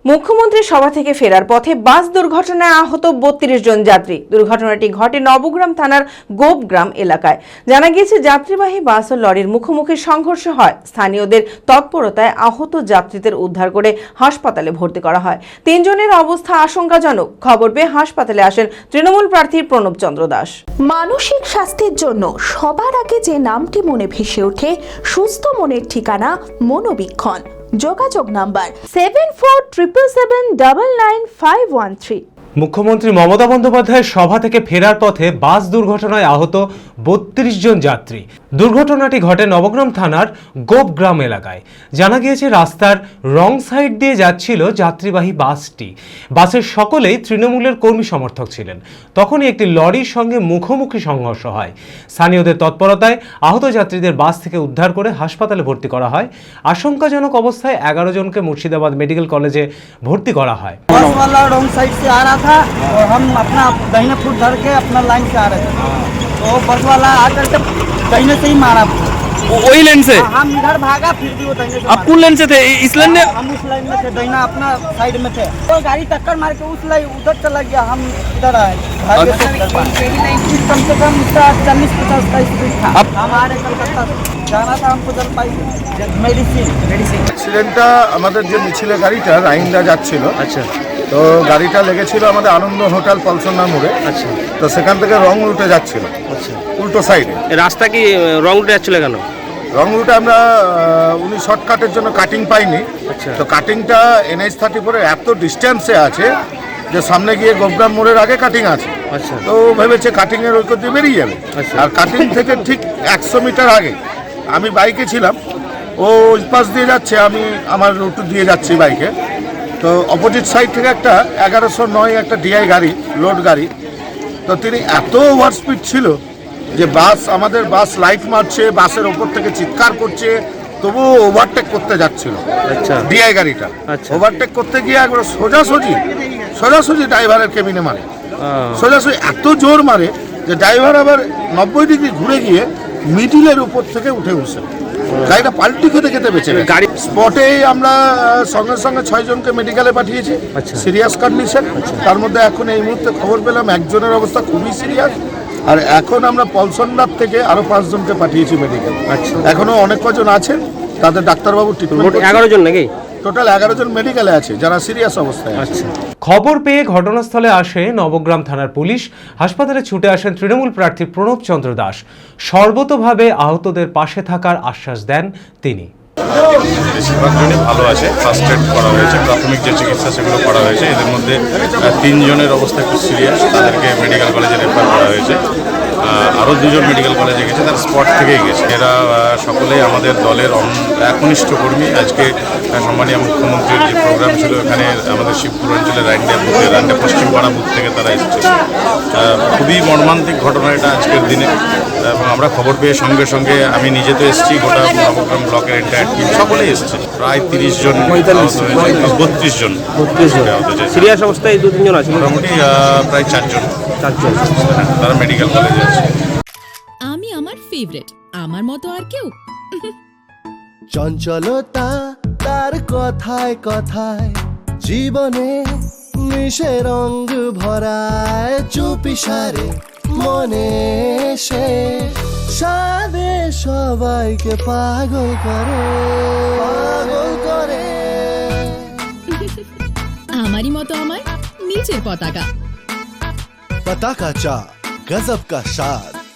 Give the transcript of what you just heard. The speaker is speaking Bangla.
মুখ্যমন্ত্রী সভা থেকে ফেরার পথে বাস দুর্ঘটনায় আহত ৩২ জন যাত্রী। দুর্ঘটনাটি ঘটে নবগ্রাম থানার গোপগ্রাম এলাকায়। জানা গিয়েছে, যাত্রীবাহী বাস ও লরির মুখোমুখি সংঘর্ষ হয়। স্থানীয়দের তৎপরতায় আহত যাত্রীদের উদ্ধার করে হাসপাতালে ভর্তি করা হয়। ৩ জনের অবস্থা আশঙ্কাজনক। খবর পেয়ে হাসপাতালে আসেন তৃণমূল প্রার্থী প্রণব চন্দ্র দাস। মানসিক স্বাস্থ্যের জন্য সবার আগে যে নামটি মনে ভেসে ওঠে, সুস্থ মনের ঠিকানা মনোবীক্ষণ। যোগাযোগ নাম্বার 7477799513। মুখ্যমন্ত্রী মমতা বন্দ্যোপাধ্যায়ের সভা থেকে ফেরার পথে বাস দুর্ঘটনায় আহত ৩২ জন যাত্রী। দুর্ঘটনাটি ঘটে নবগ্রাম থানার গোপগ্রাম এলাকায়। জানা গিয়েছে, রাস্তার রং সাইড দিয়ে যাচ্ছিল যাত্রীবাহী বাসটি। বাসের সকলেই তৃণমূলের কর্মী সমর্থক ছিলেন। তখনই একটি লরির সঙ্গে মুখোমুখি সংঘর্ষ হয়। স্থানীয়দের তৎপরতায় আহত যাত্রীদের বাস থেকে উদ্ধার করে হাসপাতালে ভর্তি করা হয়। আশঙ্কাজনক অবস্থায় 11 জনকে মুর্শিদাবাদ মেডিকেল কলেজে ভর্তি करा है। बस वाला रॉन्ग साइड से आ रहा था और हम अपना दाहिने फुट धर के अपना लाइन से आ रहे थे, तो बस वाला आकर के दाहिने से ही मारा। वही लेन से हम इधर भागा, फिर भी वो दाहिने से आप कौन लेन से थे? इस लेन में? हम उस लाइन में थे, दाहिना अपना साइड में थे। तो गाड़ी टक्कर मार के उस लाइन उधर चला गया, हम इधर आए भागे से इधर पास। कम से कम उसका 40-50 का स्पीड था। हम आ रहे कलकत्ता से, जाना था हमको जलपाई मेडिसिन। অ্যাক্সিডেন্টটা আমাদের যে মিছিলে গাড়িটা রাইন্দা যাচ্ছিল, আচ্ছা, তো গাড়িটা লেগেছিল আমাদের আনন্দ হোটেল পলসনা মোড়ে। আচ্ছা, তো সেখান থেকে রং রুটে যাচ্ছিল, আচ্ছা। উল্টো সাইডে। রাস্তা কি রং রুটে যাচ্ছিল কেন? রং রুটে আমরা উনি শর্টকাটের জন্য কাটিং পাইনি। আচ্ছা। তো কাটিংটা NH-34 এত ডিস্টেন্সে আছে যে সামনে গিয়ে গোপগ্রাম মোড়ের আগে কাটিং আছে। আচ্ছা, তো ভেবেছে কাটিংয়ের ওই দিয়ে বেরিয়ে যাবে। আচ্ছা। আর কাটিং থেকে ঠিক 100 মিটার আগে আমি বাইকে ছিলাম, ও ওই পাশ দিয়ে যাচ্ছে, আমি আমার রুট দিয়ে যাচ্ছি বাইকে। তো অপোজিট সাইড থেকে একটা 1109 একটা DI গাড়ি, লোড গাড়ি। তো তিনি এত ওভার স্পিড ছিল যে আমাদের বাস লাইট মারছে, বাসের ওপর থেকে চিৎকার করছে, তবুও ওভারটেক করতে যাচ্ছিল। আচ্ছা। DI গাড়িটা আচ্ছা। ওভারটেক করতে গিয়ে একবার সোজাসুজি ড্রাইভারের কেবিনে মারে। সোজাসুজি এত জোর মারে যে ড্রাইভার আবার 90 ডিগ্রি ঘুরে গিয়ে মিডিলের উপর থেকে উঠে বসে গাড়িটা পাল্টি খেতে বেঁচে গেছে। গাড়ি স্পটেই আমরা সঙ্গে 6 জনকে মেডিকেলে পাঠিয়েছি, সিরিয়াস কন্ডিশন। তার মধ্যে এখন এই মুহূর্তে খবর পেলাম একজনের অবস্থা খুবই সিরিয়াস। আর এখন আমরা পলসনদার থেকে আরো 5 জনকে পাঠিয়েছি মেডিকেল। আচ্ছা। এখনো অনেক কজন আছেন, তাদের ডাক্তারবাবু ট্রিটমেন্ট। 11 জন নাকি? টোটাল 11 জন মেডিকেলে আছে যারা সিরিয়াস অবস্থায় আছে। আচ্ছা। খবর পেয়ে ঘটনাস্থলে আসে নবগ্রাম থানার পুলিশ। হাসপাতালে ছুটে আসেন তৃণমূল প্রার্থী প্রণব চন্দ্র দাস। সর্বতোভাবে আহতদের পাশে থাকার আশ্বাস দেন তিনি। বেশিরভাগ জনই ভালো আছে, ফার্স্ট এড করা হয়েছে, প্রাথমিক যে চিকিৎসা সেগুলো করা হয়েছে। এদের মধ্যে 3 জনের অবস্থা একটু সিরিয়াস, তাদেরকে মেডিকেল কলেজে রেফার করা হয়েছে। আরও 2 জন মেডিকেল কলেজে গেছে, তারা স্পট থেকেই গেছে। এরা সকলেই আমাদের দলের একনিষ্ঠ কর্মী। আজকে সম্মানীয় মুখ্যমন্ত্রীর যে প্রোগ্রাম ছিল, এখানে আমাদের শিবপুর অঞ্চলের রান্ডা পশ্চিমপাড়া বুথ থেকে তারা এসেছে। খুবই মর্মান্তিক ঘটনা এটা আজকের দিনে, এবং আমরা খবর পেয়ে সঙ্গে সঙ্গে আমি নিজে তো এসেছি, গোটা নবগ্রাম ব্লকের এন্টায়ার টিম সকলেই এসেছে। প্রায় 30 জন, 32 জন সিরিয়াস অবস্থায় 2-3 জন আছে, মোটামুটি প্রায় 4 জন তারা মেডিকেল কলেজে আছে। আমি আমার ফেভারিট, আমার মতো আর কেউ? চঞ্চলতা তার কথায় কথায় জীবনে মিশে রঙ ভরায়, চুপি সারে মনে সে সাদে সবাইকে পাগল করে। আমারই মতো আমার নিজের পতাকা। पताका चा गजब का स्वाद।